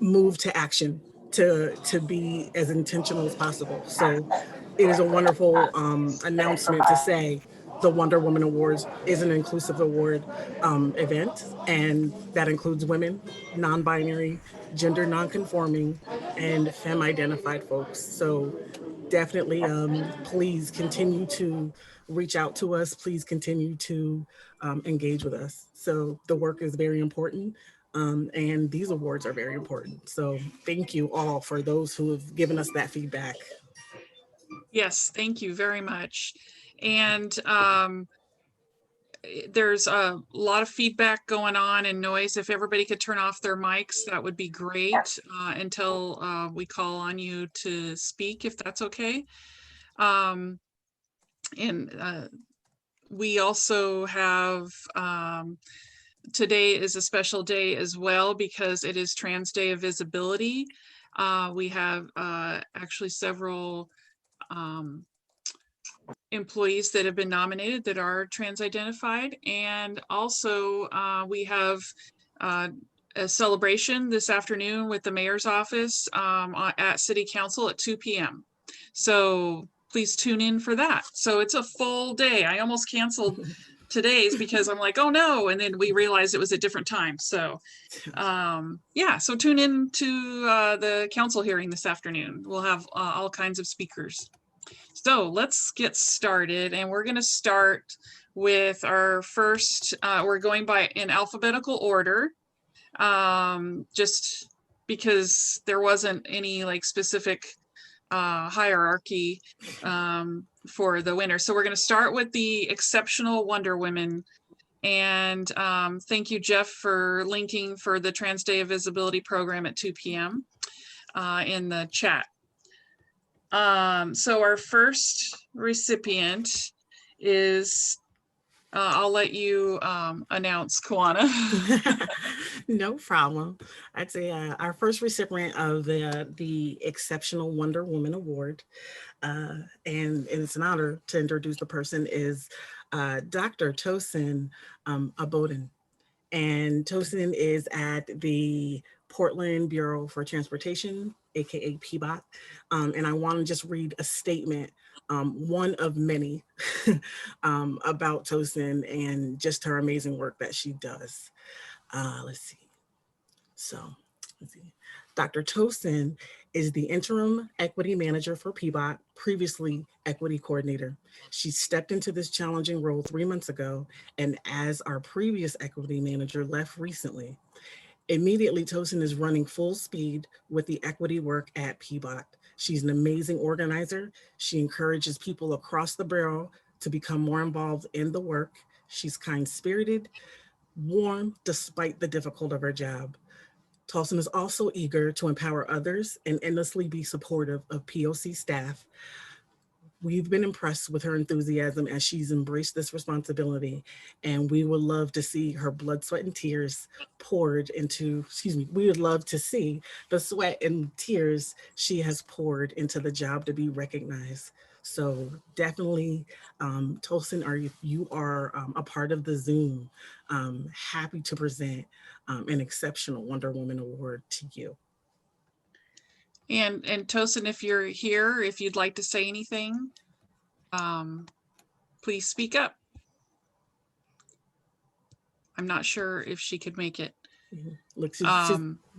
move to action to be as intentional as possible. So it is a wonderful announcement to say the Wonder Woman Awards is an inclusive award event, and that includes women, non-binary, gender non-conforming, and femme-identified folks. So definitely, please continue to reach out to us. Please continue to engage with us. So the work is very important. And these awards are very important. So thank you all for those who have given us that feedback. Yes, thank you very much. And there's a lot of feedback going on and noise. If everybody could turn off their mics, that would be great until we call on you to speak, if that's okay. And we also have, today is a special day as well because it is Trans Day of Visibility. We have actually several employees that have been nominated that are trans identified. And also we have a celebration this afternoon with the mayor's office at City Council at 2 p.m. So please tune in for that. So it's a full day. I almost canceled today's because I'm like, oh no. And then we realized it was a different time. So yeah, so tune in to the council hearing this afternoon. We'll have all kinds of speakers. So let's get started, and we're going to start with our first, we're going by in alphabetical order, just because there wasn't any like specific hierarchy for the winner. So we're going to start with the exceptional Wonder Women. And thank you, Jeff, for linking for the Trans Day of Visibility program at 2 p.m. In the chat. So our first recipient is, I'll let you announce, Kawana. No problem. I'd say our first recipient of the Exceptional Wonder Woman Award, and it's an honor to introduce the person, is Dr. Tosin Aboden. And Tosin is at the Portland Bureau for Transportation, aka PBOT. And I want to just read a statement, one of many, about Tosin and just her amazing work that she does. Let's see. So, let's see. Dr. Tosin is the interim equity manager for PBOT, previously equity coordinator. She stepped into this challenging role 3 months ago, and as our previous equity manager left recently. Immediately, Tosin is running full speed with the equity work at PBOT. She's an amazing organizer. She encourages people across the bureau to become more involved in the work. She's kind-spirited, warm, despite the difficulty of her job. Tosin is also eager to empower others and endlessly be supportive of POC staff. We've been impressed with her enthusiasm as she's embraced this responsibility, and we would love to see her blood, sweat, and tears poured into, we would love to see the sweat and tears she has poured into the job to be recognized. So definitely, Tosin, if you are a part of the Zoom, happy to present an Exceptional Wonder Woman Award to you. And Tosin, if you're here, if you'd like to say anything, please speak up. I'm not sure if she could make it. Look, she's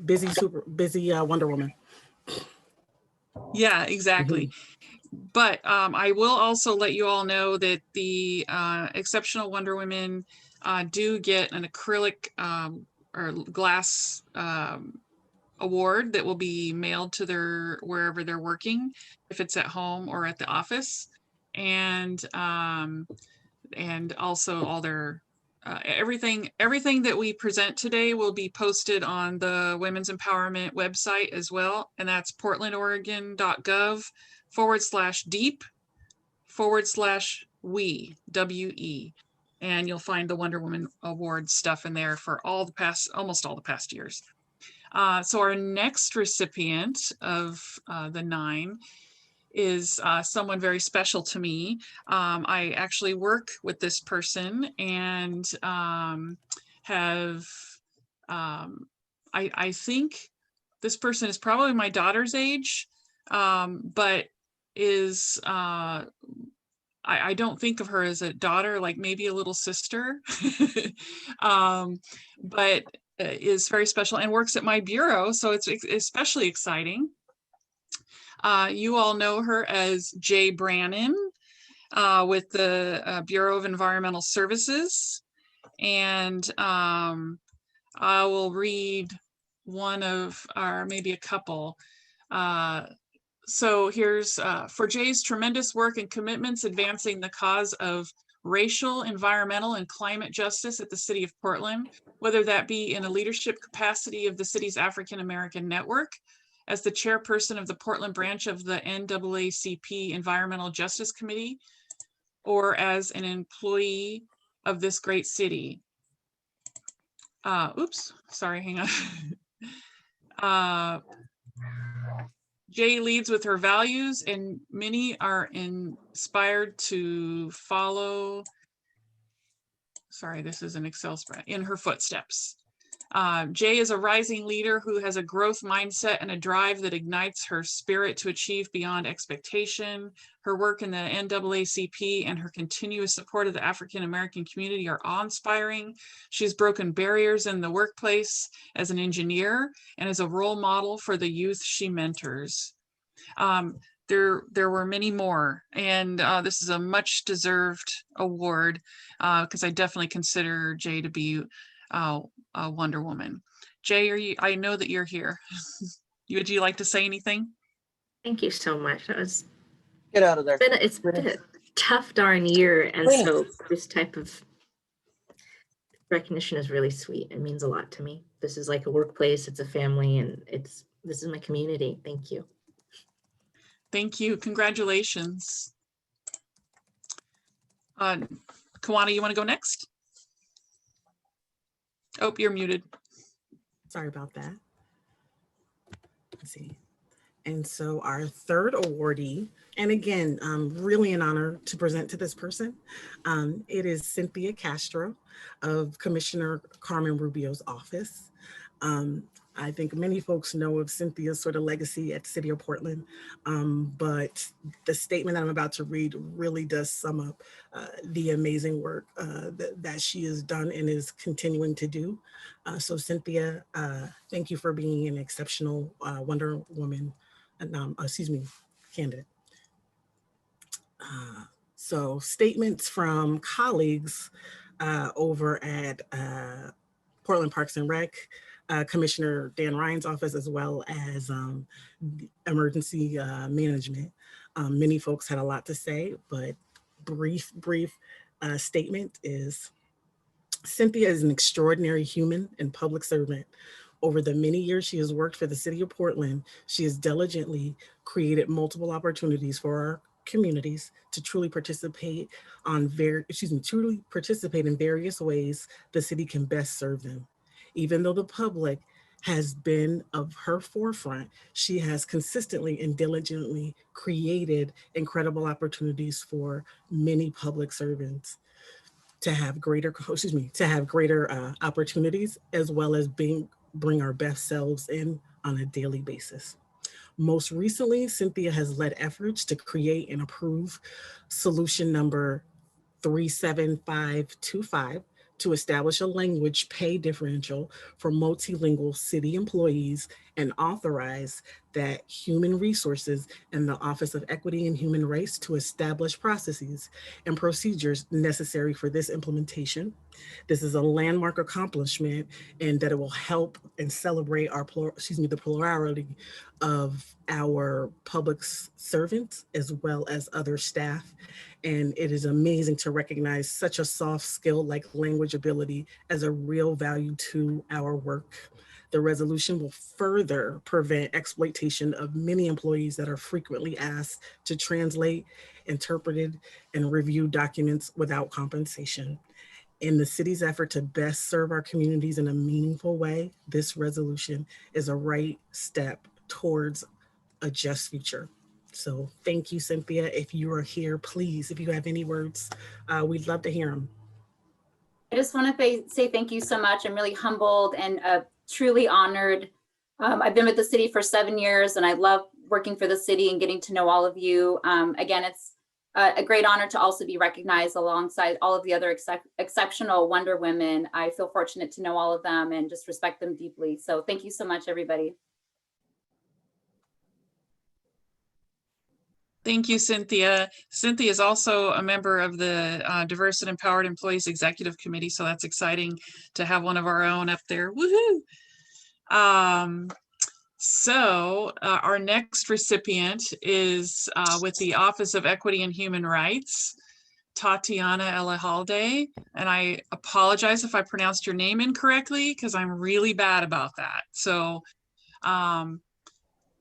busy, super busy Wonder Woman. Yeah, exactly. But I will also let you all know that the Exceptional Wonder Women do get an acrylic or glass award that will be mailed to their wherever they're working, if it's at home or at the office, and also all their everything that we present today will be posted on the Women's Empowerment website as well, and that's portlandoregon.gov/deep/we WE, and you'll find the Wonder Woman Award stuff in there for almost all the past years. So our next recipient of the 9 is someone very special to me. I actually work with this person and have, I think this person is probably my daughter's age, but is, I don't think of her as a daughter, like maybe a little sister, but is very special and works at my bureau. So it's especially exciting. You all know her as Jay Brannon with the Bureau of Environmental Services. And I will read one of, or maybe a couple. So here's for Jay's tremendous work and commitments advancing the cause of racial, environmental, and climate justice at the City of Portland, whether that be in a leadership capacity of the city's African American network, as the chairperson of the Portland branch of the NAACP Environmental Justice Committee, or as an employee of this great city. Oops, sorry, hang on. Jay leads with her values, and many are inspired to follow. Sorry, this is an Excel spread. In her footsteps. Jay is a rising leader who has a growth mindset and a drive that ignites her spirit to achieve beyond expectation. Her work in the NAACP and her continuous support of the African American community are awe-inspiring. She's broken barriers in the workplace as an engineer and as a role model for the youth she mentors. There were many more, and this is a much deserved award because I definitely consider Jay to be a Wonder Woman. Jay, I know that you're here. Would you like to say anything? Thank you so much. That was, get out of there. it's been a tough darn year, and so this type of recognition is really sweet. It means a lot to me. This is like a workplace, it's a family, and this is my community. Thank you. Thank you. Congratulations. Kawana, you want to go next? Oh, you're muted. Sorry about that. Let's see. And so our third awardee, and again, really an honor to present to this person. It is Cynthia Castro of Commissioner Carmen Rubio's office. I think many folks know of Cynthia's sort of legacy at the City of Portland, but the statement I'm about to read really does sum up the amazing work that she has done and is continuing to do. So Cynthia, thank you for being an exceptional Wonder Woman, candidate. So statements from colleagues over at Portland Parks and Rec, Commissioner Dan Ryan's office, as well as emergency management. Many folks had a lot to say, but brief statement is, Cynthia is an extraordinary human and public servant. Over the many years she has worked for the City of Portland, she has diligently created multiple opportunities for our communities to truly participate in various ways the city can best serve them. Even though the public has been of her forefront, she has consistently and diligently created incredible opportunities for many public servants to have greater opportunities, as well as bring our best selves in on a daily basis. Most recently, Cynthia has led efforts to create and approve solution number 37525 to establish a language pay differential for multilingual city employees and authorize that Human Resources and the Office of Equity and Human Rights to establish processes and procedures necessary for this implementation. This is a landmark accomplishment, and that it will help and celebrate the plurality of our public servants as well as other staff. And it is amazing to recognize such a soft skill like language ability as a real value to our work. The resolution will further prevent exploitation of many employees that are frequently asked to translate, interpreted, and review documents without compensation. In the city's effort to best serve our communities in a meaningful way, this resolution is a right step towards a just future. So thank you, Cynthia. If you are here, please, if you have any words, we'd love to hear them. I just want to say thank you so much. I'm really humbled and truly honored I've been with the city for 7 years, and I love working for the city and getting to know all of you. Again, it's a great honor to also be recognized alongside all of the other exceptional Wonder Women. I feel fortunate to know all of them and just respect them deeply. So thank you so much, everybody. Thank you, Cynthia. Cynthia is also a member of the Diverse and Empowered Employees Executive Committee, so that's exciting to have one of our own up there. Woohoo! Our next recipient is with the Office of Equity and Human Rights, Tatiana Elehalde. And I apologize if I pronounced your name incorrectly, because I'm really bad about that. So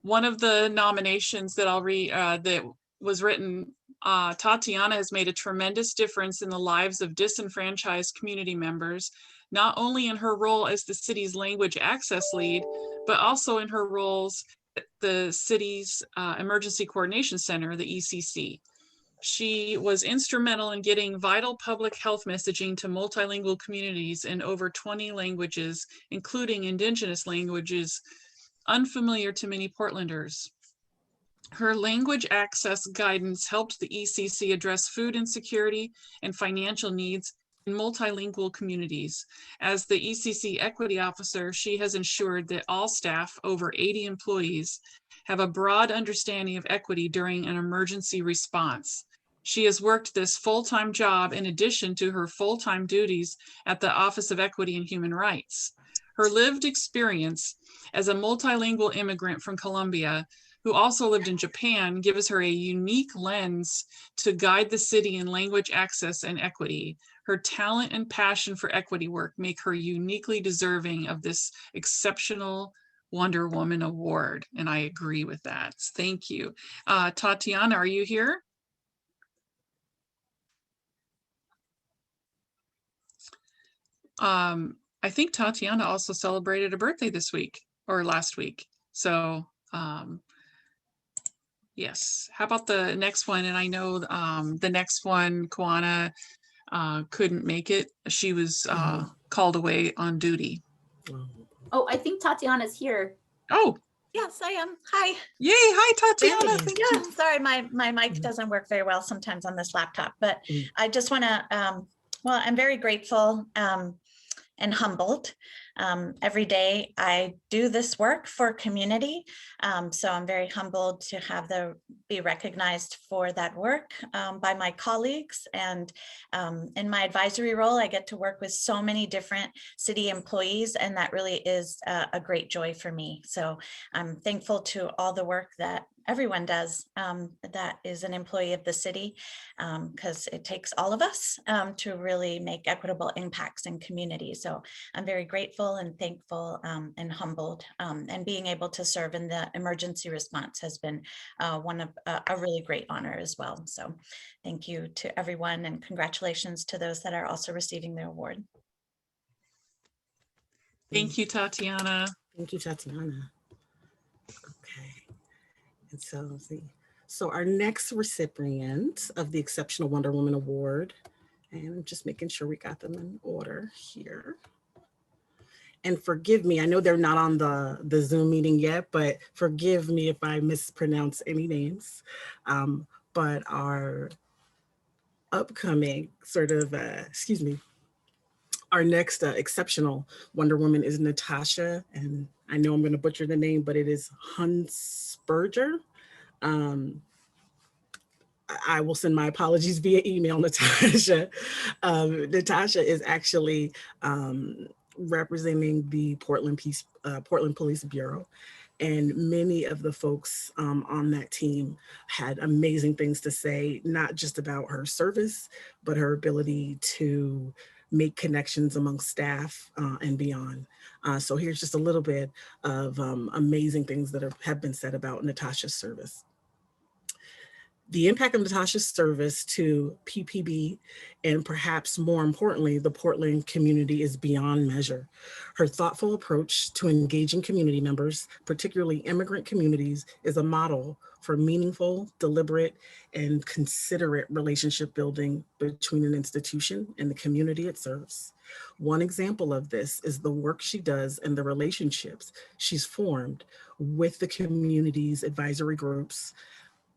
one of the nominations that I'll read that was written, Tatiana has made a tremendous difference in the lives of disenfranchised community members, not only in her role as the city's language access lead, but also in her roles at the city's Emergency Coordination Center, the ECC. She was instrumental in getting vital public health messaging to multilingual communities in over 20 languages, including Indigenous languages unfamiliar to many Portlanders. Her language access guidance helped the ECC address food insecurity and financial needs in multilingual communities. As the ECC Equity Officer, she has ensured that all staff, over 80 employees, have a broad understanding of equity during an emergency response. She has worked this full-time job in addition to her full-time duties at the Office of Equity and Human Rights. Her lived experience as a multilingual immigrant from Colombia, who also lived in Japan, gives her a unique lens to guide the city in language access and equity. Her talent and passion for equity work make her uniquely deserving of this exceptional Wonder Woman Award. And I agree with that. Thank you. Tatiana, are you here? I think Tatiana also celebrated a birthday this week or last week. So yes, how about the next one? And I know the next one, Kawana couldn't make it. She was called away on duty. Oh, I think Tatiana's here. Oh, Yes, I am. Hi. yay. Hi, Tatiana. Thank Yeah, you. sorry, my mic doesn't work very well sometimes on this laptop, but I just want to, well, I'm very grateful and humbled. Every day I do this work for community. So I'm very humbled to have be recognized for that work by my colleagues. And in my advisory role, I get to work with so many different city employees, and that really is a great joy for me. So I'm thankful to all the work that everyone does that is an employee of the city, because it takes all of us to really make equitable impacts in community. So I'm very grateful and thankful and humbled, and being able to serve in the emergency response has been one of a really great honor as well. So thank you to everyone, and congratulations to those that are also receiving the award. Thank you, Tatiana. Thank you, Tatiana. Okay. And so let's see. So our next recipient of the Exceptional Wonder Woman Award, and I'm just making sure we got them in order here. And forgive me, I know they're not on the Zoom meeting yet, but forgive me if I mispronounce any names. But our upcoming sort of, our next exceptional Wonder Woman is Natasha, and I know I'm going to butcher the name, but it is Hunsberger. I will send my apologies via email, Natasha. Natasha is actually representing the Portland Police Bureau. And many of the folks on that team had amazing things to say, not just about her service, but her ability to make connections among staff and beyond. So here's just a little bit of amazing things that have been said about Natasha's service. The impact of Natasha's service to PPB, and perhaps more importantly, the Portland community, is beyond measure. Her thoughtful approach to engaging community members, particularly immigrant communities, is a model for meaningful, deliberate, and considerate relationship building between an institution and the community it serves. One example of this is the work she does and the relationships she's formed with the community's advisory groups.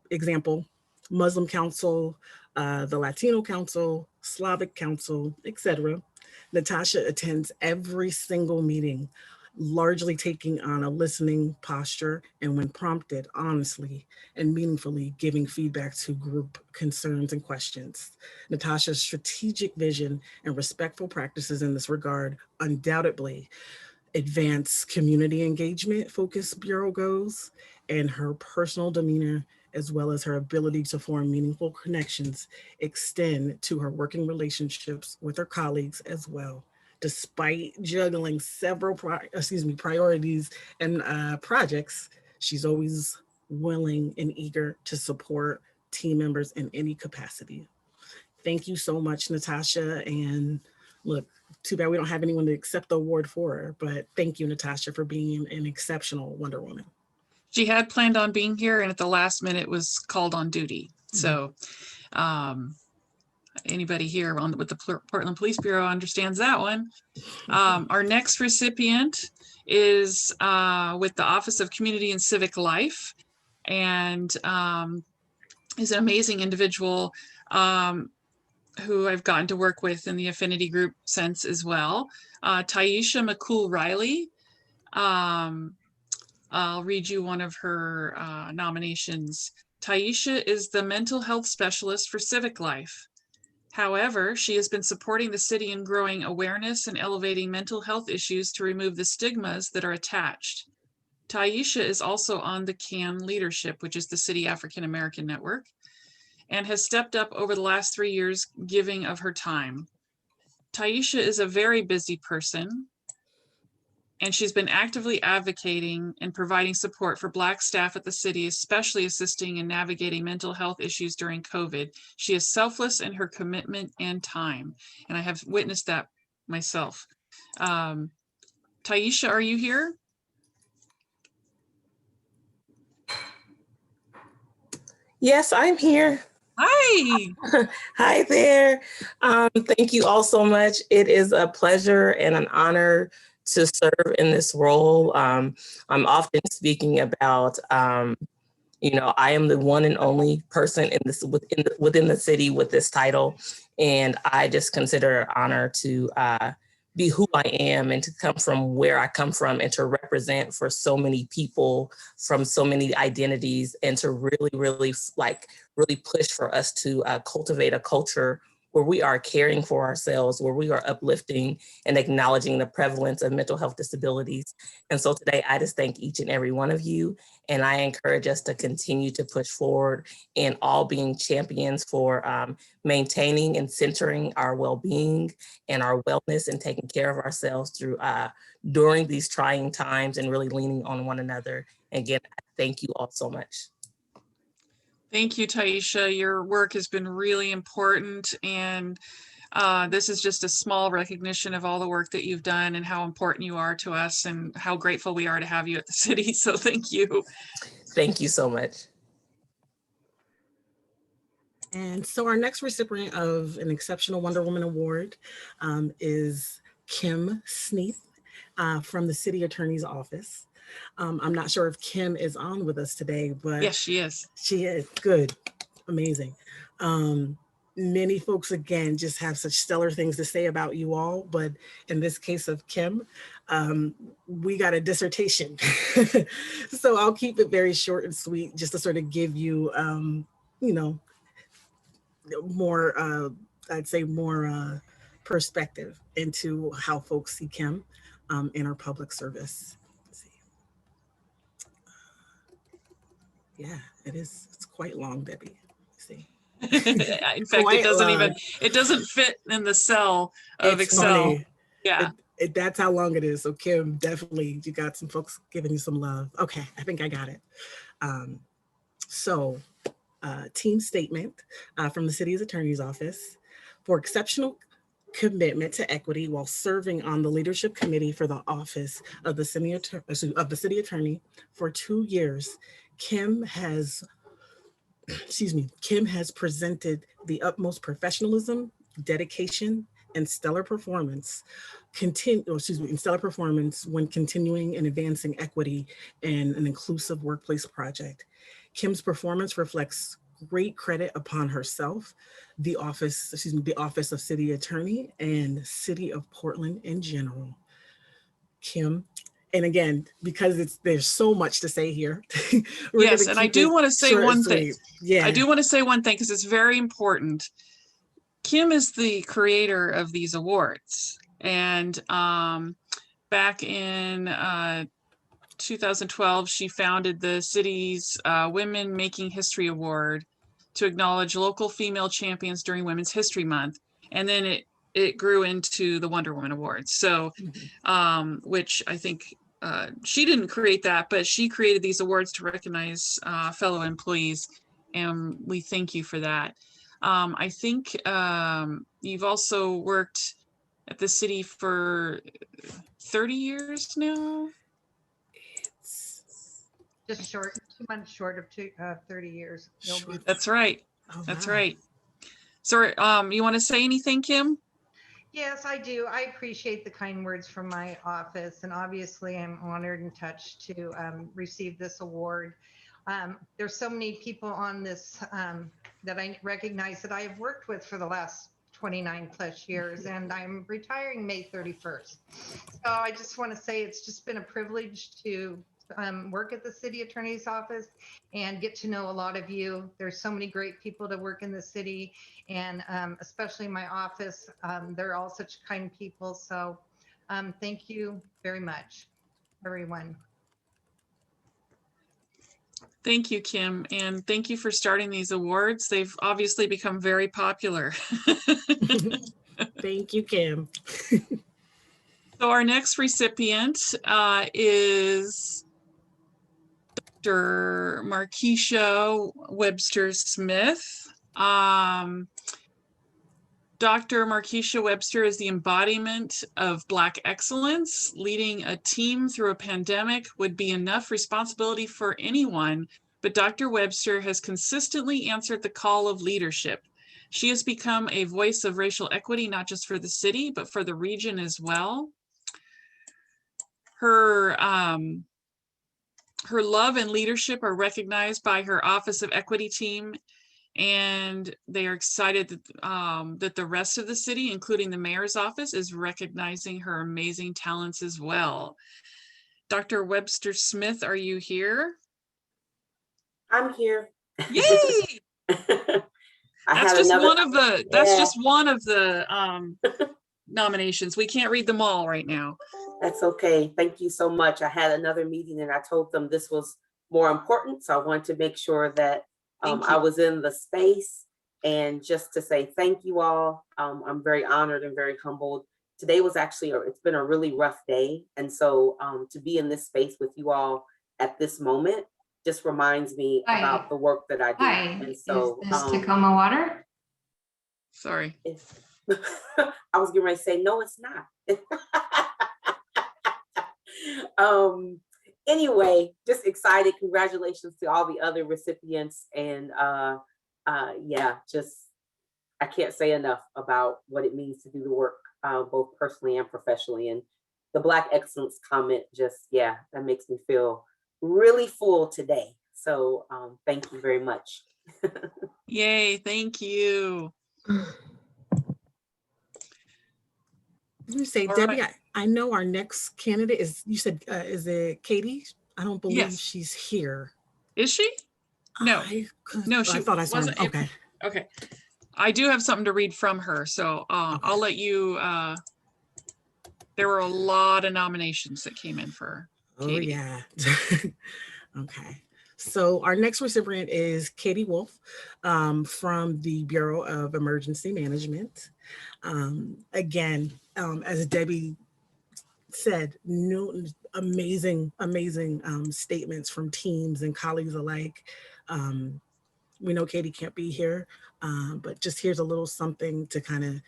Example, Muslim Council, the Latino Council, Slavic Council, etc. Natasha attends every single meeting, largely taking on a listening posture, and when prompted, honestly and meaningfully giving feedback to group concerns and questions. Natasha's strategic vision and respectful practices in this regard undoubtedly advance community engagement focused bureau goals, and her personal demeanor as well as her ability to form meaningful connections extend to her working relationships with her colleagues as well. Despite juggling several priorities and projects, she's always willing and eager to support team members in any capacity. Thank you so much, Natasha. And look, too bad we don't have anyone to accept the award for her, but thank you, Natasha, for being an exceptional Wonder Woman. She had planned on being here and at the last minute was called on duty. So anybody here with the Portland Police Bureau understands that one. Our next recipient is with the Office of Community and Civic Life, and is an amazing individual who I've gotten to work with in the affinity group sense as well. Taisha McCool Riley. I'll read you one of her nominations. Taisha is the mental health specialist for Civic Life. However, she has been supporting the city in growing awareness and elevating mental health issues to remove the stigmas that are attached. Taisha is also on the CAN leadership, which is the City African American Network, and has stepped up over the last 3 years giving of her time. Taisha is a very busy person, and she's been actively advocating and providing support for Black staff at the city, especially assisting in navigating mental health issues during COVID. She is selfless in her commitment and time, and I have witnessed that myself. Taisha, are you here? Yes, I'm here. Hi. Hi there. Thank you all so much. It is a pleasure and an honor to serve in this role. I'm often speaking about, I am the one and only person within the city with this title, and I just consider it an honor to be who I am and to come from where I come from and to represent for so many people from so many identities, and to really push for us to cultivate a culture where we are caring for ourselves, where we are uplifting and acknowledging the prevalence of mental health disabilities. And so today, I just thank each and every one of you, and I encourage us to continue to push forward in all being champions for maintaining and centering our well-being and our wellness and taking care of ourselves through during these trying times, and really leaning on one another. Again, thank you all so much. Thank you, Taisha. Your work has been really important, and this is just a small recognition of all the work that you've done and how important you are to us and how grateful we are to have you at the city. So thank you. Thank you so much. And so our next recipient of an Exceptional Wonder Woman Award is Kim Sneath from the City Attorney's Office. I'm not sure if Kim is on with us today, but yes, she is. She is. Good. Amazing. Many folks, again, just have such stellar things to say about you all, but in this case of Kim, we got a dissertation. So I'll keep it very short and sweet, just to sort of give you, more, I'd say more perspective into how folks see Kim in our public service. Yeah, it is. It's quite long, Debbie. See. In fact, it doesn't fit in the cell of Excel. Funny. Yeah. That's how long it is. So Kim, definitely, you got some folks giving you some love. Okay, I think I got it. So team statement from the city's attorney's office for exceptional commitment to equity while serving on the leadership committee for the office of the city attorney for 2 years. Kim has presented the utmost professionalism, dedication, and stellar performance when continuing and advancing equity in an inclusive workplace project. Kim's performance reflects great credit upon herself, the office of City Attorney, and City of Portland in general. Kim, and again, because there's so much to say here. Yes, and I do want to say one thing. Yeah, I do want to say one thing because it's very important. Kim is the creator of these awards, and back in 2012, she founded the city's Women Making History Award to acknowledge local female champions during Women's History Month. And then it grew into the Wonder Woman Awards. So, which I think she didn't create that, but she created these awards to recognize fellow employees. And we thank you for that. I think you've also worked at the city for 30 years now. Just 2 months short of 30 years. That's right. Oh, That's wow. right. So, you want to say anything, Kim? Yes, I do. I appreciate the kind words from my office, and obviously I'm honored and touched to receive this award. There's so many people on this that I recognize that I have worked with for the last 29 plus years, and I'm retiring May 31st. So I just want to say it's just been a privilege to work at the city attorney's office and get to know a lot of you. There's so many great people to work in the city, and especially my office. They're all such kind people. So thank you very much, everyone. Thank you, Kim, and thank you for starting these awards. They've obviously become very popular. Thank you, Kim. So our next recipient is Dr. Markeisha Webster Smith. Dr. Markeisha Webster is the embodiment of Black excellence. Leading a team through a pandemic would be enough responsibility for anyone, but Dr. Webster has consistently answered the call of leadership. She has become a voice of racial equity, not just for the city, but for the region as well. Her love and leadership are recognized by her Office of Equity team, and they are excited that the rest of the city, including the mayor's office, is recognizing her amazing talents as well. Dr. Webster Smith, are you here? I'm here. Yay! That's just one of the nominations. We can't read them all right now. That's okay. Thank you so much. I had another meeting and I told them this was more important. So I wanted to make sure that I was in the space, and just to say thank you all. I'm very honored and very humbled. Today was actually, it's been a really rough day. And so to be in this space with you all at this moment just reminds me about the work that I do. Hi, and so, is this Tacoma Water? Sorry. I was getting ready to say, no, it's not. Anyway, just excited. Congratulations to all the other recipients. And yeah, just, I can't say enough about what it means to do the work, both personally and professionally. And the Black excellence comment, just, yeah, that makes me feel really full today. So thank you very much. Yay, thank you. You say, All Debbie, right. I know our next candidate is, you said, is it Katie? I don't believe Yes. she's here. Is she? No. No, she I thought I saw her. wasn't. Okay. Okay. I do have something to read from her, so Okay. I'll let you, there were a lot of nominations that came in for Katie. Oh, yeah. Okay. So our next recipient is Katie Wolf from the Bureau of Emergency Management. Again, as Debbie said, amazing statements from teams and colleagues alike. We know Katie can't be here, but just here's a little something to kind of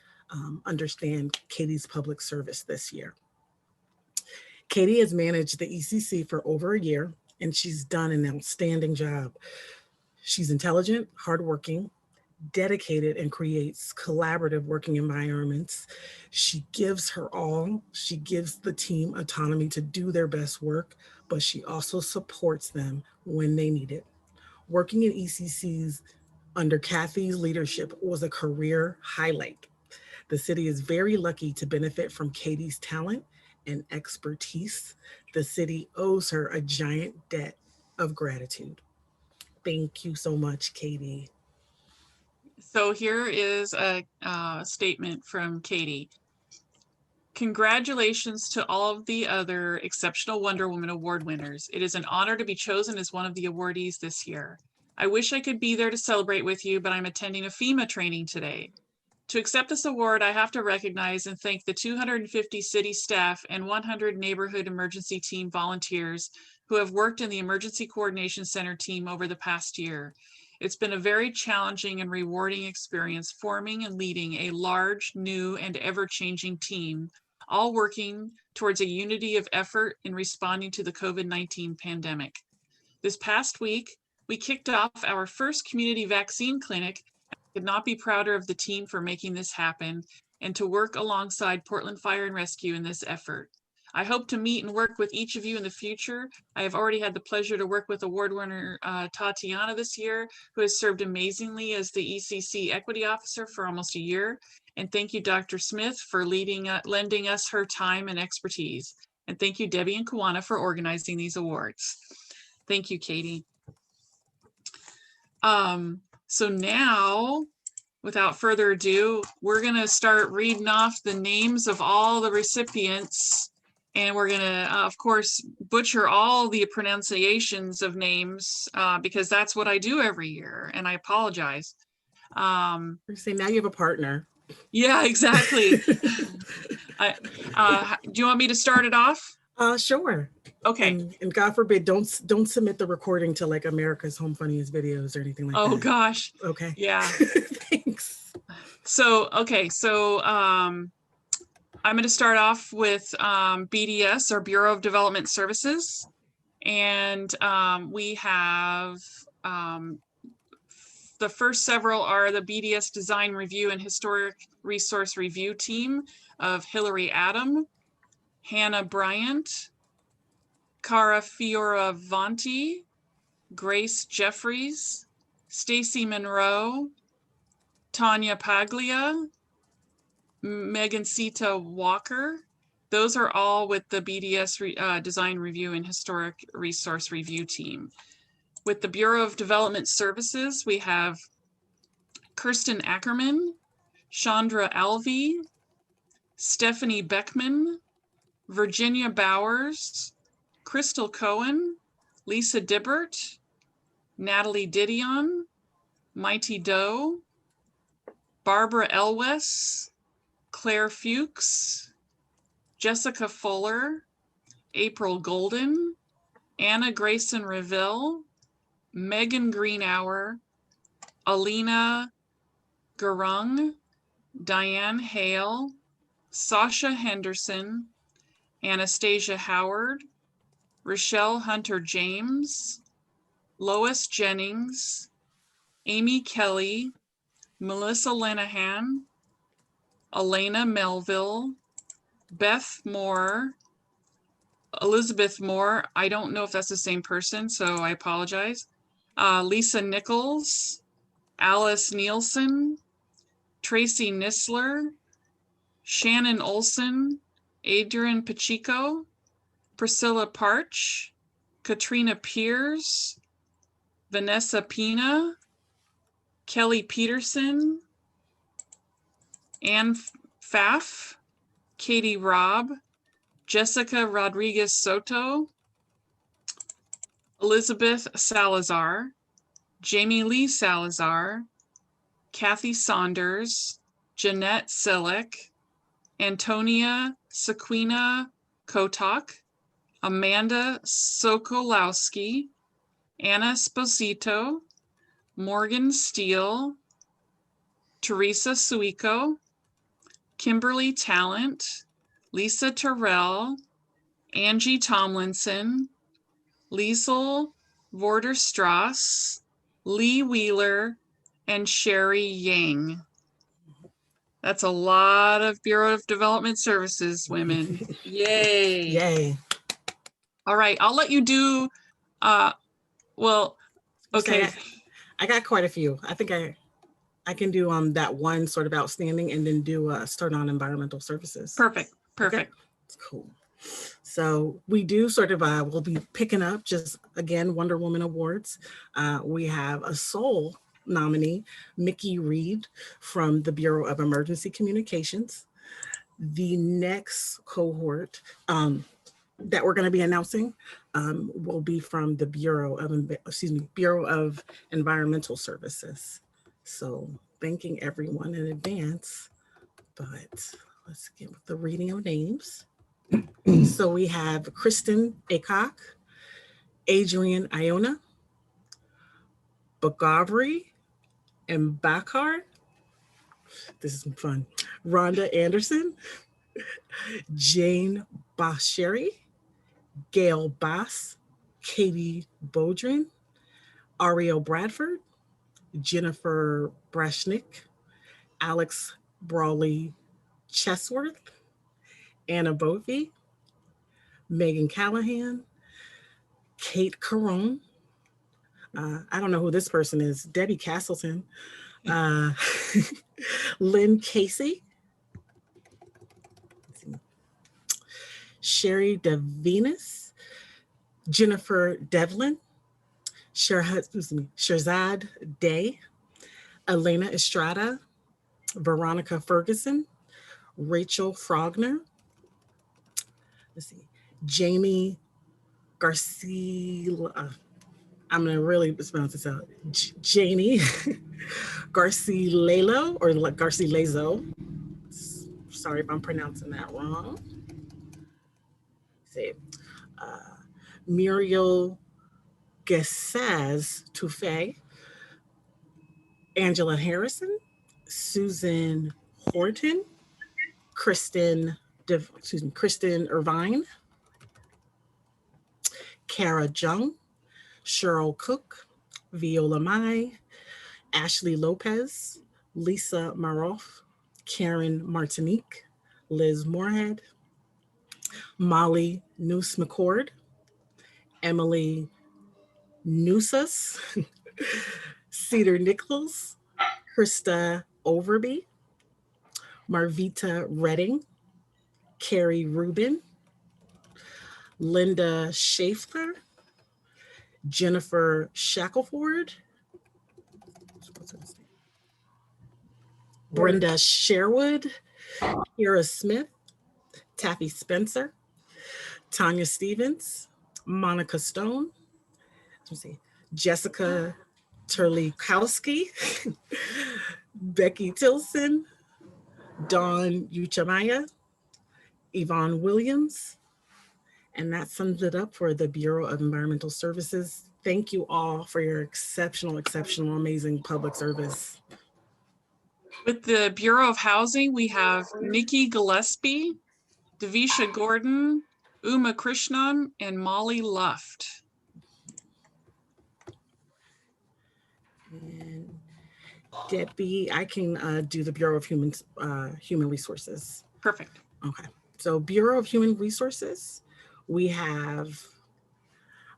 understand Katie's public service this year. Katie has managed the ECC for over a year, and she's done an outstanding job. She's intelligent, hardworking, dedicated, and creates collaborative working environments. She gives her all. She gives the team autonomy to do their best work, but she also supports them when they need it. Working in ECCs under Kathy's leadership was a career highlight. The city is very lucky to benefit from Katie's talent and expertise. The city owes her a giant debt of gratitude. Thank you so much, Katie. So here is a statement from Katie. Congratulations to all of the other exceptional Wonder Woman Award winners. It is an honor to be chosen as one of the awardees this year. I wish I could be there to celebrate with you, but I'm attending a FEMA training today. To accept this award, I have to recognize and thank the 250 city staff and 100 neighborhood emergency team volunteers who have worked in the Emergency Coordination Center team over the past year. It's been a very challenging and rewarding experience forming and leading a large, new, and ever-changing team, all working towards a unity of effort in responding to the COVID-19 pandemic. This past week, we kicked off our first community vaccine clinic. I could not be prouder of the team for making this happen and to work alongside Portland Fire and Rescue in this effort. I hope to meet and work with each of you in the future. I have already had the pleasure to work with award winner Tatiana this year, who has served amazingly as the ECC Equity Officer for almost a year. And thank you, Dr. Smith, for lending us her time and expertise. And thank you, Debbie and Kawana, for organizing these awards. Thank you, Katie. So now, without further ado, we're gonna start reading off the names of all the recipients. And we're gonna, of course, butcher all the pronunciations of names because that's what I do every year, and I apologize. Say now you have a partner. Yeah, exactly. Do you want me to start it off? Sure. Okay. And God forbid, don't submit the recording to like America's Home Funniest Videos or anything like that. Oh gosh. Okay. Yeah. Thanks. So, okay. So I'm going to start off with BDS, or Bureau of Development Services. And we have the first several are the BDS Design Review and Historic Resource Review team of Hillary Adam, Hannah Bryant, Cara Fioravanti, Grace Jeffries, Stacy Monroe, Tanya Paglia, Megan Sita Walker. Those are all with the BDS Design Review and Historic Resource Review team. With the Bureau of Development Services, we have Kirsten Ackerman, Chandra Alvey, Stephanie Beckman, Virginia Bowers, Crystal Cohen, Lisa Dibbert, Natalie Didion, Mighty Doe, Barbara Elwes, Claire Fuchs, Jessica Fuller, April Golden, Anna Grayson Reville, Megan Greenhour, Alina Gurung, Diane Hale, Sasha Henderson, Anastasia Howard, Rochelle Hunter James, Lois Jennings, Amy Kelly, Melissa Lenahan, Elena Melville, Beth Moore, Elizabeth Moore. I don't know if that's the same person, so I apologize. Lisa Nichols, Alice Nielsen, Tracy Nisler, Shannon Olson, Adrian Pacheco, Priscilla Parch, Katrina Piers, Vanessa Pina, Kelly Peterson, Ann Pfaff, Katie Robb, Jessica Rodriguez Soto, Elizabeth Salazar, Jamie Lee Salazar, Kathy Saunders, Jeanette Silick, Antonia Sequina Kotok, Amanda Sokolowski, Anna Sposito, Morgan Steele, Teresa Suico, Kimberly Talent, Lisa Terrell, Angie Tomlinson, Liesel Vorderstrass, Lee Wheeler, and Sherry Yang. That's a lot of Bureau of Development Services women. Yay. Yay. All right, I'll let you do, well, okay. I got quite a few. I think I can do that one sort of outstanding and then do start on environmental services. Perfect, perfect. Okay. Cool. So we do sort of, we'll be picking up just again, Wonder Woman Awards. We have a sole nominee, Mickey Reed from the Bureau of Emergency Communications. The next cohort that we're going to be announcing will be from the Bureau of Environmental Services. So thanking everyone in advance, but let's get with the reading of names. So we have Kristen Acock, Adrian Iona, Bagavri and Bakar. This is fun. Rhonda Anderson, Jane Basheri, Gayle Bast, Katie Bodrin, Ariel Bradford, Jennifer Brashnick, Alex Brawley Chesworth, Anna Bofi, Megan Callahan, Kate Caron. I don't know who this person is. Debbie Castleton, Lynn Casey, Sherry DeVenis, Jennifer Devlin, Sherzad Day, Elena Estrada, Veronica Ferguson, Rachel Frogner, Jamie Garcia, I'm gonna really pronounce this out, Janie Garcilaso or Garcilaso. Sorry if I'm pronouncing that wrong. Muriel Gessaz Touffet, Angela Harrison, Susan Horton, Kristen Irvine, Kara Jung, Cheryl Cook, Viola Mai, Ashley Lopez, Lisa Maroff, Karen Martinique, Liz Moorhead, Molly Noose McCord, Emily Nusas, Cedar Nichols, Krista Overby, Marvita Redding, Carrie Rubin, Linda Schaefer, Jennifer Shackelford, Brenda Sherwood, Kira Smith, Taffy Spencer, Tanya Stevens, Monica Stone, Jessica Terlikowski, Becky Tilson, Dawn Uchamaya, Yvonne Williams, and that sums it up for the Bureau of Environmental Services. Thank you all for your exceptional, amazing public service. With the Bureau of Housing, we have Nikki Gillespie, Devisha Gordon, Uma Krishnan, and Molly Luft. And Debbie, I can do the Bureau of Human Resources. Perfect. Okay, so Bureau of Human Resources, we have,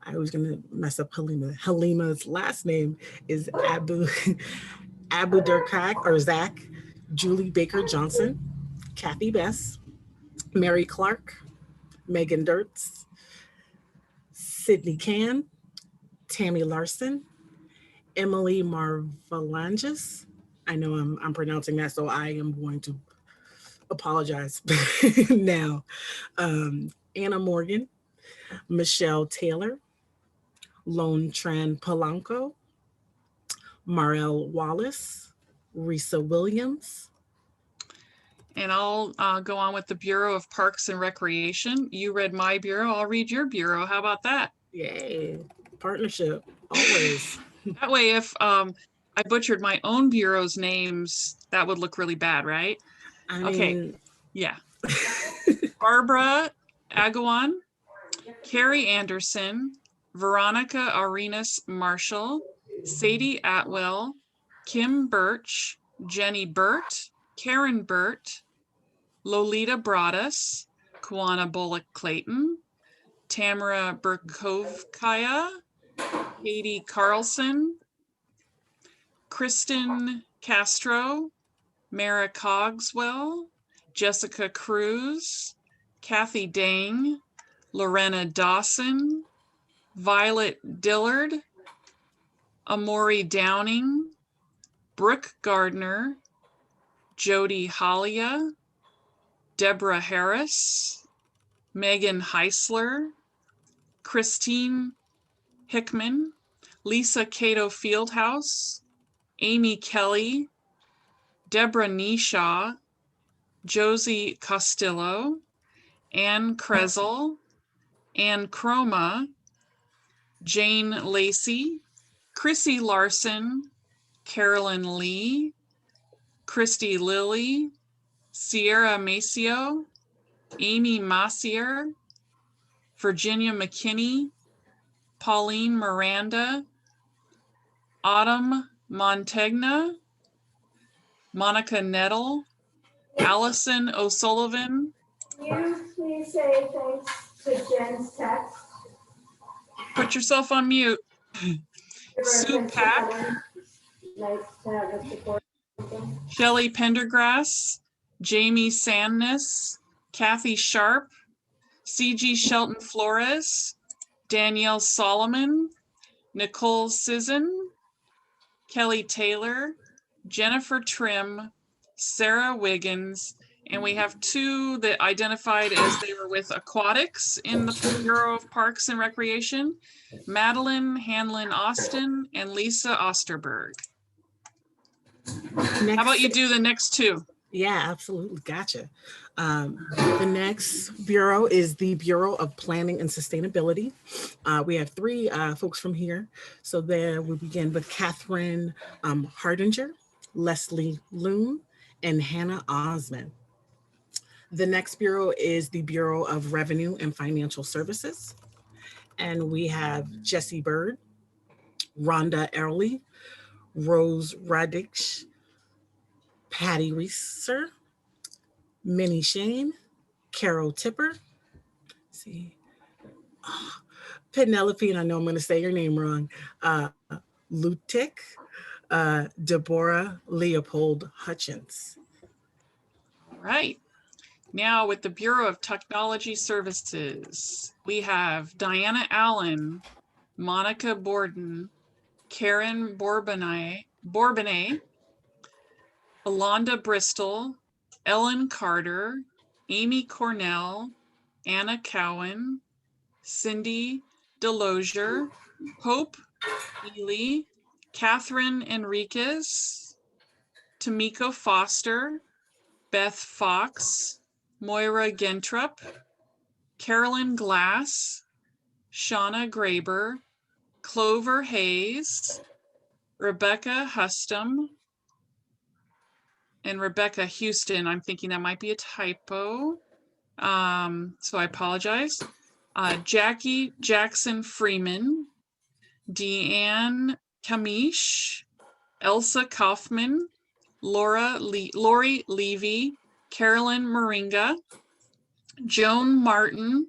I was gonna mess up Halima's last name is Abu Durkak or Zach, Julie Baker Johnson, Kathy Bess, Mary Clark, Megan Dirtz, Sydney Can, Tammy Larson, Emily Marvalanges. I know I'm pronouncing that, so I am going to apologize now. Anna Morgan, Michelle Taylor, Lone Tran Polanco, Marel Wallace, Risa Williams. And I'll go on with the Bureau of Parks and Recreation. You read my bureau, I'll read your bureau. How about that? Yay, partnership, always. That way, if I butchered my own bureau's names, that would look really bad, right? I Okay. mean, Yeah. Barbara Agawan, Carrie Anderson, Veronica Arenas Marshall, Sadie Atwell, Kim Birch, Jenny Burt, Karen Burt, Lolita Broadus, Kawana Bullock Clayton, Tamara Burkovkaya, Katie Carlson, Kristen Castro, Mara Cogswell, Jessica Cruz, Kathy Dang, Lorena Dawson, Violet Dillard, Amori Downing, Brooke Gardner, Jody Hollia, Deborah Harris, Megan Heisler, Christine Hickman, Lisa Cato Fieldhouse, Amy Kelly, Deborah Neshaw, Josie Castillo, Ann Krezel, Ann Chroma, Jane Lacey, Chrissy Larson, Carolyn Lee, Christy Lilly, Sierra Maceo, Amy Massier, Virginia McKinney, Pauline Miranda, Autumn Montegna, Monica Nettle, Allison O'Sullivan. Can you please say thanks to Jen's text? Put yourself on mute. Sue Pack, Nice to have a support. Shelley Pendergrass, Jamie Sandness, Kathy Sharp, CG Shelton Flores, Danielle Solomon, Nicole Sisson, Kelly Taylor, Jennifer Trim, Sarah Wiggins, and we have two that identified as they were with aquatics in the Bureau of Parks and Recreation, Madeline Hanlon Austin and Lisa Osterberg. How about you do the next two? Yeah, absolutely. Gotcha. The next bureau is the Bureau of Planning and Sustainability. We have three folks from here. So there we begin with Catherine Hardinger, Leslie Loon, and Hannah Osmond. The next bureau is the Bureau of Revenue and Financial Services. And we have Jessie Bird, Rhonda Early, Rose Radich, Patty Reeser, Minnie Shane, Carol Tipper, Penelope, and I know I'm going to say your name wrong, Lutic, Deborah Leopold Hutchins. All right. Now with the Bureau of Technology Services, we have Diana Allen, Monica Borden, Karen Bourbonnais, Alonda Bristol, Ellen Carter, Amy Cornell, Anna Cowan, Cindy Delosier, Hope Ely, Catherine Enriquez, Tamiko Foster, Beth Fox, Moira Gentrup, Carolyn Glass, Shauna Graber, Clover Hayes, Rebecca Hustom, and Rebecca Houston. I'm thinking that might be a typo. So I apologize. Jackie Jackson Freeman, Deanne Kamish, Elsa Kaufman, Lori Levy, Carolyn Moringa, Joan Martin,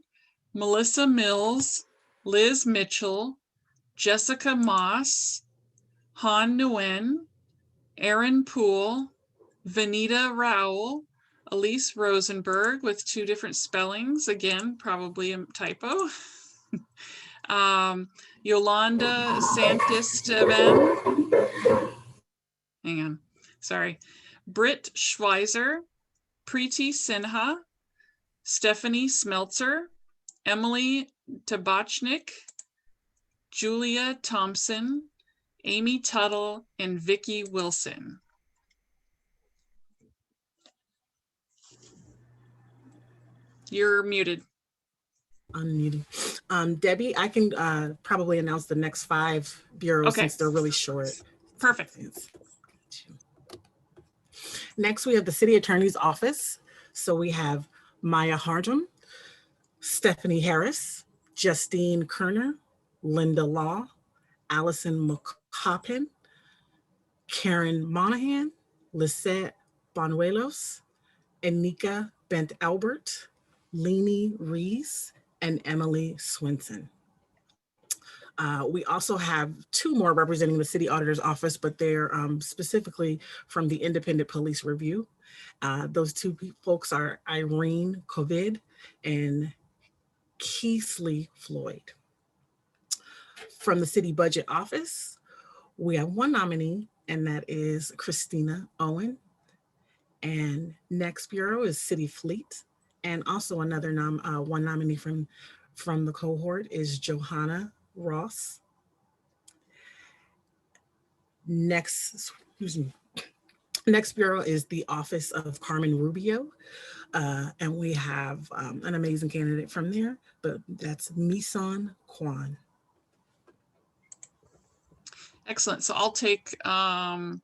Melissa Mills, Liz Mitchell, Jessica Moss, Han Nguyen, Erin Poole, Vanita Rowell, Elise Rosenberg with two different spellings, again, probably a typo. Yolanda Santisteban, hang on, sorry. Britt Schweizer, Preeti Sinha, Stephanie Smeltzer, Emily Tabachnik, Julia Thompson, Amy Tuttle, and Vicki Wilson. You're muted. Unmuted. Debbie, I can probably announce the next 5 bureaus since they're really short. Perfect. Next, we have the City Attorney's Office. So we have Maya Hardum, Stephanie Harris, Justine Kerner, Linda Law, Allison McCoppin, Karen Moynahan, Lisette Bonuelos, Anika Bent Albert, Leanie Rees, and Emily Swinson. We also have two more representing the City Auditor's Office, but they're specifically from the Independent Police Review. Those two folks are Irene Covid and Keesley Floyd. From the City Budget Office, we have one nominee, and that is Christina Owen. And next bureau is City Fleet. And also another one nominee from the cohort is Johanna Ross. Next bureau is the Office of Carmen Rubio. And we have an amazing candidate from there, but that's Misan Kwan. Excellent. So I'll take the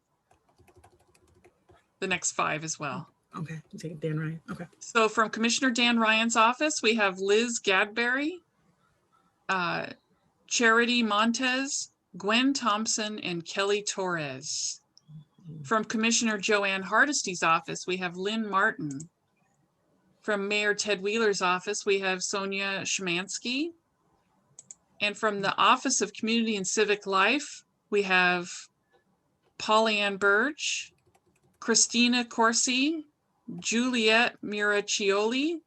next 5 as well. Okay, you take Dan Ryan. Okay. So from Commissioner Dan Ryan's office, we have Liz Gadberry, Charity Montez, Gwen Thompson, and Kelly Torres. From Commissioner Joanne Hardesty's office, we have Lynn Martin. From Mayor Ted Wheeler's office, we have Sonia Szymanski. And from the Office of Community and Civic Life, we have Pollyann Burge, Christina Corsi, Juliet Muraccioli,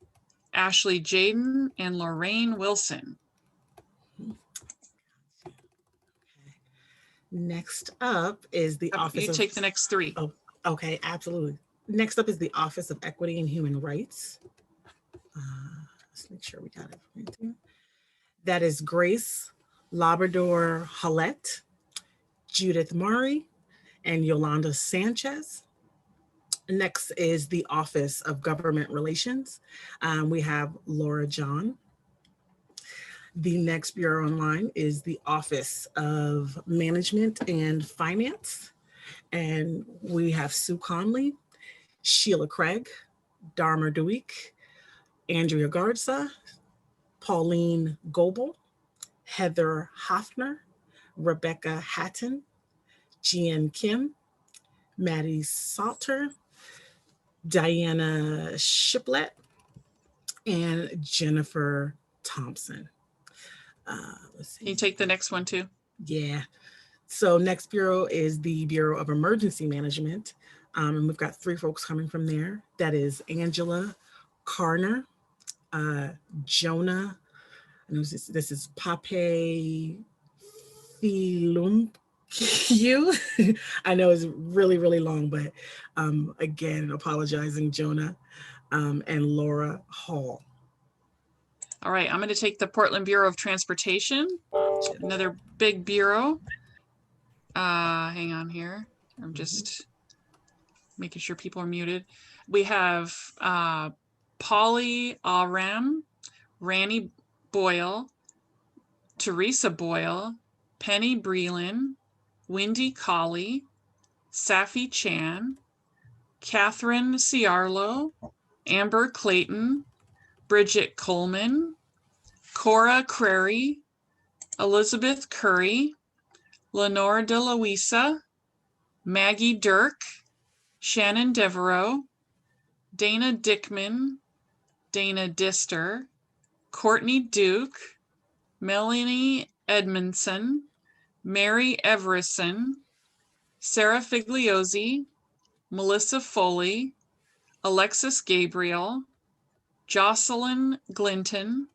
Ashley Jaden, and Lorraine Wilson. Next up is the Office You of... take the next 3. Oh, okay, absolutely. Next up is the Office of Equity and Human Rights. Let's make sure we got it right there. That is Grace Labrador Hallett, Judith Murray, and Yolanda Sanchez. Next is the Office of Government Relations. We have Laura John. The next bureau online is the Office of Management and Finance. And we have Sue Conley, Sheila Craig, Dharma Duik, Andrea Garza, Pauline Goebel, Heather Hoffner, Rebecca Hatton, Jean Kim, Maddie Salter, Diana Shiplet, and Jennifer Thompson. Let's see. Can you take the next one too? Yeah. So next bureau is the Bureau of Emergency Management. And we've got 3 folks coming from there. That is Angela Carner, Jonah, I know this is Pape Filumcu. I know it's really, really long, but again, apologizing, Jonah, and Laura Hall. All right, I'm going to take the Portland Bureau of Transportation, another big bureau. Hang on here. I'm just making sure people are muted. We have Polly Aram, Randy Boyle, Teresa Boyle, Penny Breland, Wendy Colley, Safi Chan, Catherine Ciarlo, Amber Clayton, Bridget Coleman, Cora Crary, Elizabeth Curry, Lenore De Luisa, Maggie Dirk, Shannon Devereaux, Dana Dickman, Dana Dister, Courtney Duke, Melanie Edmondson, Mary Everson, Sarah Figliozzi, Melissa Foley, Alexis Gabriel, Jocelyn Glinton,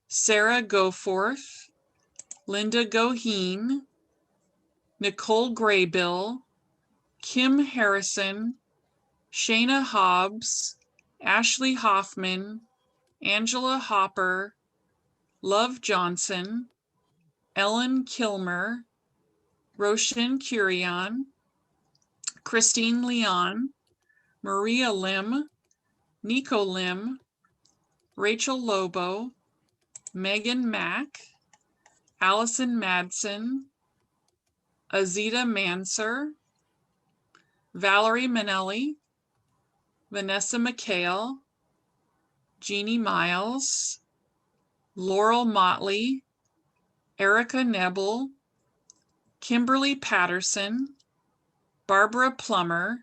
Sarah Goforth, Linda Goheen, Nicole Graybill, Kim Harrison, Shayna Hobbs, Ashley Hoffman, Angela Hopper, Love Johnson, Ellen Kilmer, Roshan Curion, Christine Leon, Maria Lim, Nico Lim, Rachel Lobo, Megan Mack, Allison Madsen, Azita Manser, Valerie Manelli, Vanessa McHale, Jeannie Miles, Laurel Motley, Erica Nebel, Kimberly Patterson, Barbara Plummer,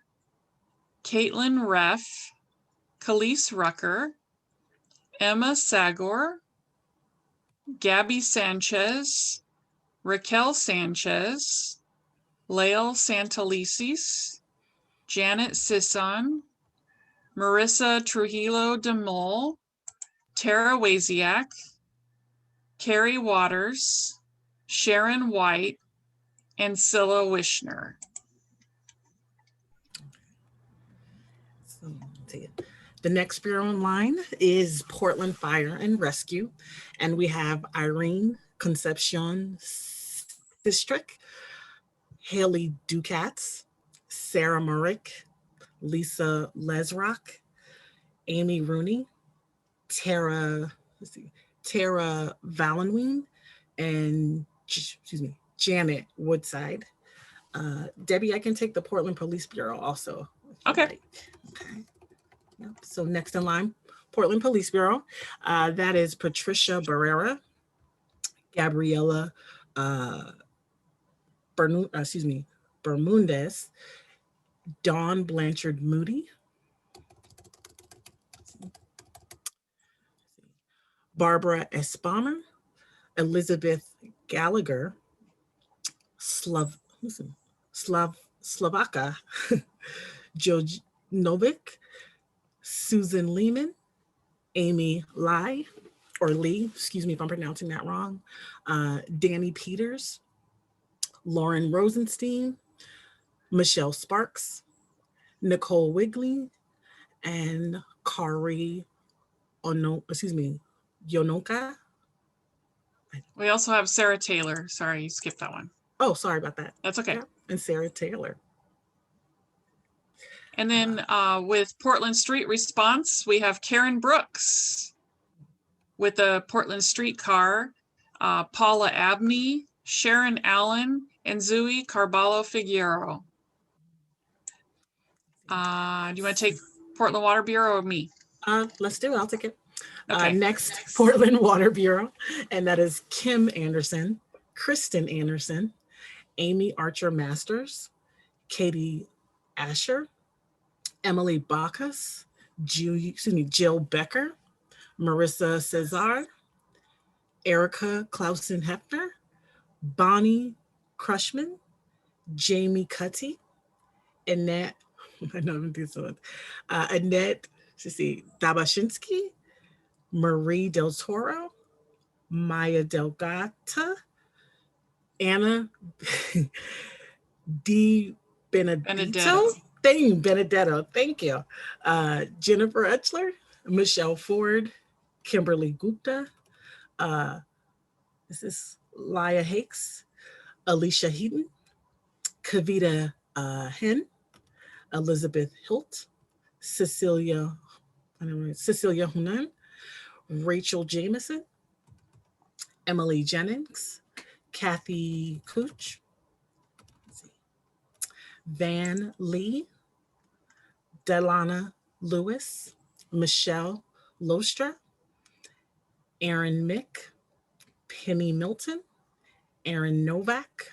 Caitlin Reff, Khalees Rucker, Emma Sagor, Gabby Sanchez, Raquel Sanchez, Lael Santalisis, Janet Sisson, Marissa Trujillo de Mol, Tara Waziak, Carrie Waters, Sharon White, and Scylla Wishner. So, let's see. The next bureau in line is Portland Fire and Rescue. And we have Irene Concepcion Sistrick, Haley Ducats, Sarah Murick, Lisa Lesrock, Amy Rooney, Tara Valenween, and Janet Woodside. Debbie, I can take the Portland Police Bureau also. Okay. Like. Okay. Yep. So next in line, Portland Police Bureau. That is Patricia Barrera, Gabriella Bermudez, Dawn Blanchard Moody, Barbara Espana, Elizabeth Gallagher, Slavaka Jojnovic, Susan Lehman, Amy Lee, excuse me if I'm pronouncing that wrong, Danny Peters, Lauren Rosenstein, Michelle Sparks, Nicole Wigley, and Kari Yonoka. We also have Sarah Taylor. Sorry, you skipped that one. Oh, sorry about that. That's okay. Yeah, and Sarah Taylor. And then with Portland Street Response, we have Karen Brooks with the Portland Streetcar, Paula Abney, Sharon Allen, and Zooey Carballo Figueroa. Do you want to take Portland Water Bureau or me? Let's do it. I'll take it. Okay. Next, Portland Water Bureau, and that is Kim Anderson, Kristen Anderson, Amy Archer Masters, Katie Asher, Emily Bacchus, Jill Becker, Marissa Cesar, Erica Clausen Hefner, Bonnie Crushman, Jamie Cutty, Annette, Annette Dabashinsky, Marie Del Toro, Maya Delgata, Anna Di Benedetto. Thank you. Jennifer Etchler, Michelle Ford, Kimberly Gupta, this is Laya Hakes, Alicia Heaton, Kavita Hen, Elizabeth Hilt, Cecilia Hunan, Rachel Jameson, Emily Jennings, Kathy Koch, Van Lee, Delana Lewis, Michelle Lostra, Aaron Mick, Penny Milton, Aaron Novak,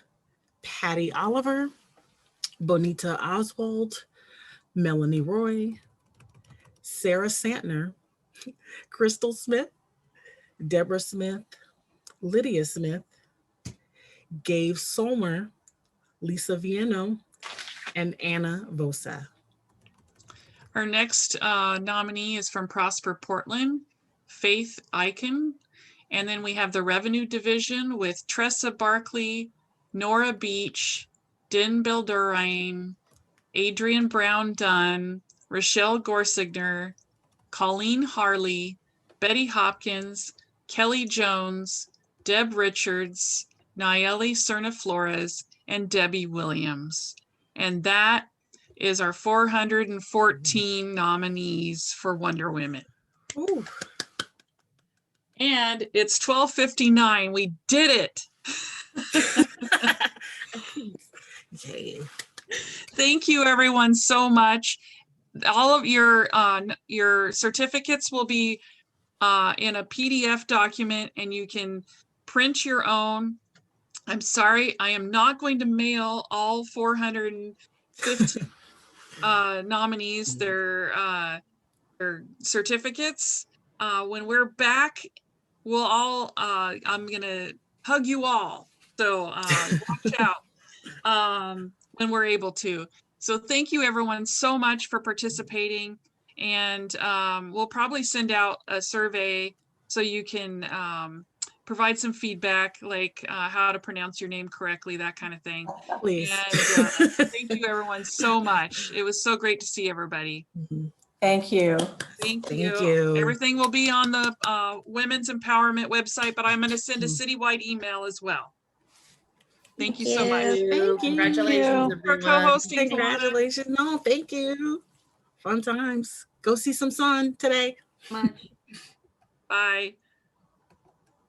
Patty Oliver, Bonita Oswald, Melanie Roy, Sarah Santner, Crystal Smith, Deborah Smith, Lydia Smith, Gabe Solmer, Lisa Viano, and Anna Vosa. Our next nominee is from Prosper Portland, Faith Eichen. And then we have the Revenue Division with Tressa Barkley, Nora Beach, Din Bildurain, Adrian Brown Dunn, Rochelle Gorsigner, Colleen Harley, Betty Hopkins, Kelly Jones, Deb Richards, Nayeli Cerna Flores, and Debbie Williams. And that is our 414 nominees for Wonder Women. Ooh. And it's 12:59. We did it. thank you everyone so much. All of your certificates will be in a PDF document, and you can print your own. I'm sorry, I am not going to mail all 450 nominees their certificates. When we're back, we'll all, I'm gonna hug you all. So watch out when we're able to. So thank you everyone so much for participating. And we'll probably send out a survey so you can provide some feedback, like how to pronounce your name correctly, that kind of thing. Please. And thank you everyone so much. It was so great to see everybody. Thank you. Thank Thank you. you. Everything will be on the Women's Empowerment website, but I'm going to send a citywide email as well. Thank you so much. Thank you. Congratulations, For everyone. co-hosting. Kawana. Congratulations. No, thank you. Fun times. Go see some sun today. Much. Bye.